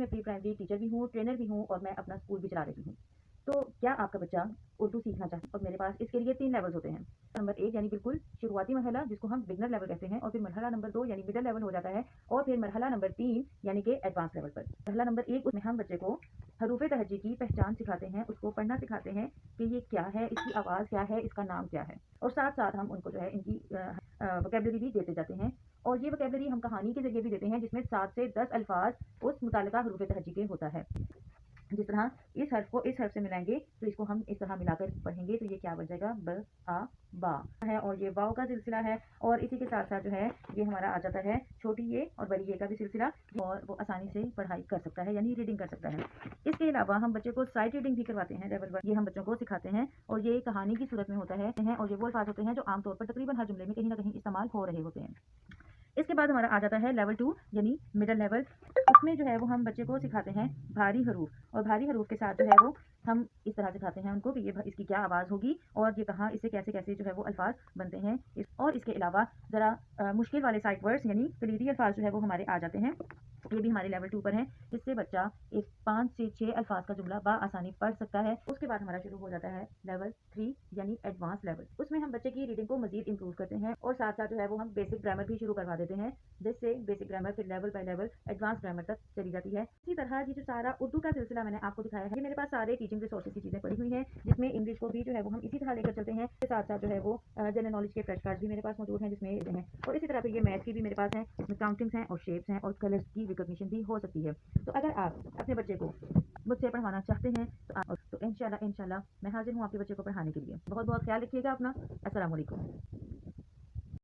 मैं pre primary teacher भी हूँ, ट्रेनर भी हूँ और मैं अपना स्कूल भी चला रही हूँ। तो क्या आपका बच्चा उर्दू सीखना चाहता है? और मेरे पास इसके लिए 3 लेवल्स होते हैं। नंबर 1 यानी बिल्कुल शुरुआती मरहला जिसको हम बिगिनर लेवल कहते हैं, और फिर मरहला नंबर 2 यानी मिडल लेवल हो जाता है, और फिर मरहला नंबर 3 यानी कि एडवांस लेवल पर। मरहला नंबर 1 उसमें हम बच्चे को हरूफ तहज्जी की पहचान सिखाते हैं, उसको पढ़ना सिखाते हैं कि ये क्या है, इसकी आवाज़ क्या है, इसका नाम क्या है, और साथ साथ हम उनको जो है इनकी वोकैबुलरी भी देते जाते हैं। और ये वोकैबुलरी हम कहानी के ज़रिए भी देते हैं जिसमें 7 से 10 अल्फाज उस मुतालिका हरूफ तहज्जी के होता है। जिस तरह इस हर्फ को इस हर्फ से मिलाएंगे तो इसको हम इस तरह मिलाकर पढ़ेंगे तो ये क्या बन जाएगा, ब आ बा है, और ये वाव का सिलसिला है। और इसी के साथ साथ जो है ये हमारा आ जाता है छोटी ये और बड़ी ये का भी सिलसिला, और वो आसानी से पढ़ाई कर सकता है यानी रीडिंग कर सकता है। इसके अलावा हम बच्चे को साइट रीडिंग भी करवाते हैं लेवल 1, ये हम बच्चों को सिखाते हैं, और ये कहानी की सूरत में होता है, और ये वो अल्फाज होते हैं जो आमतौर पर तकरीबन हर जुमले में कहीं ना कहीं इस्तेमाल हो रहे होते हैं। इसके बाद हमारा आ जाता है लेवल 2 यानी मिडल लेवल। उसमें जो है वो हम बच्चे को सिखाते हैं भारी हरूफ, और भारी हरूफ के साथ जो है वो हम इस तरह सिखाते हैं उनको कि ये इसकी क्या आवाज़ होगी और ये कहाँ इससे कैसे कैसे जो है वो अल्फाज बनते हैं। और इसके अलावा ज़रा मुश्किल वाले साइट वर्ड्स यानी कलीदी अल्फाज जो है वो हमारे आ जाते हैं, ये भी हमारे लेवल 2 पर हैं। इससे बच्चा एक 5 से 6 अल्फाज का जुमला आसानी पढ़ सकता है। उसके बाद हमारा शुरू हो जाता है लेवल 3 यानी एडवांस लेवल। उसमें हम बच्चे की रीडिंग को मजीद इंप्रूव करते हैं, और साथ साथ जो है वो हम बेसिक ग्रामर भी शुरू करवा देते हैं, जिससे बेसिक ग्रामर फिर level by level advance grammar तक चली जाती है। इसी तरह ये जो सारा उर्दू का सिलसिला मैंने आपको दिखाया है, ये मेरे पास सारे टीचिंग रिसोर्सेज की चीज़ें पड़ी हुई हैं, जिसमें इंग्लिश को भी जो है वो हम इसी तरह लेकर चलते हैं। इसके साथ साथ जो है वो जनरल नॉलेज के फ्लैश कार्ड भी मेरे पास मौजूद हैं जिसमें हैं, और इसी तरह फिर ये मैथ की भी मेरे पास है, जिसमें काउंटिंग्स हैं और शेप्स हैं और कलर्स की रिकॉग्निशन भी हो सकती है। तो अगर आप अपने बच्चे को मुझसे पढ़वाना चाहते हैं तो इंशाल्लाह मैं हाजिर हूँ आपके बच्चे को पढ़ाने के लिए। बहुत बहुत ख्याल रखिएगा अपना। अस्सलाम वालेकुम।